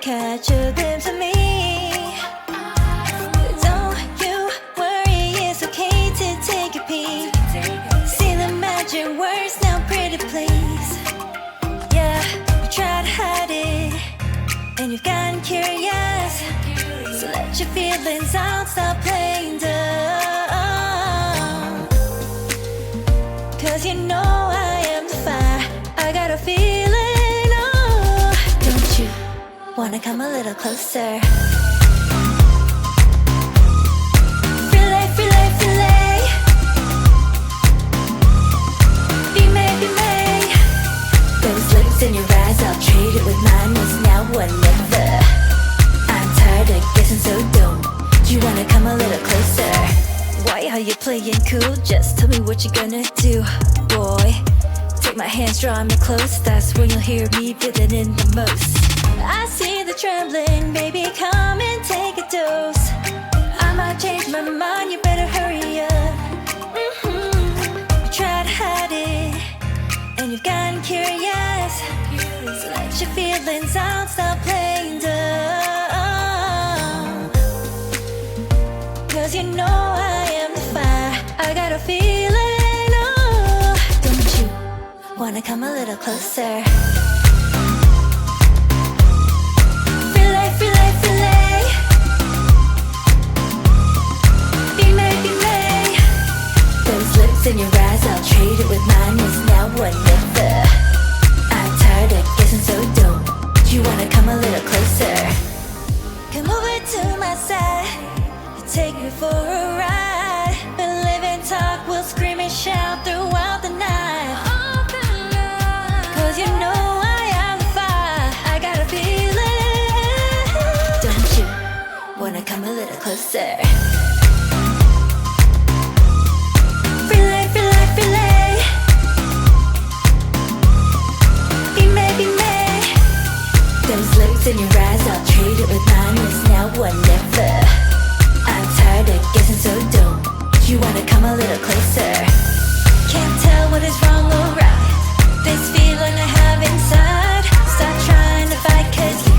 catch a glimpse of me. Don't you worry, it's okay to take a peek. See the magic words now, pretty please. Yeah, you try to hide it, and you've gotten curious. So let your feelings out, stop playing dumb. Cause you know I am the fire, I got a feeling, oh. Don't you wanna come a little closer? Filet, filet, filet. Be may, be may. Those lips in your eyes, I'll trade it with mine. It's now or never. I'm tired of guessing, so don't you wanna come a little closer? Why are you playing cool? Just tell me what you're gonna do, boy. Take my hands, draw me close. That's when you'll hear me feeling in the most. I see the trembling, baby, come and take a dose. I might change my mind, you better hurry up. You try to hide it, and you've gotten curious. So let your feelings out, stop playing dumb. Cause you know I am the fire, I got a feeling, oh. Don't you wanna come a little closer? Filet, filet, filet. Be may, be may. Those lips in your eyes, I'll trade it with mine. It's now or never. I'm tired of guessing, so don't you wanna come a little closer? Come over to my side, take me for a ride. We'll live and talk, we'll scream and shout throughout the night. Cause you know I am the fire, I got a feeling. Don't you wanna come a little closer? Filet, filet, filet. Be may, be may. Those lips in your eyes, I'll trade it with mine. It's now or never. I'm tired of guessing, so don't you wanna come a little closer? Can't tell what is wrong or right. This feeling I have inside. Stop trying to fight, cause you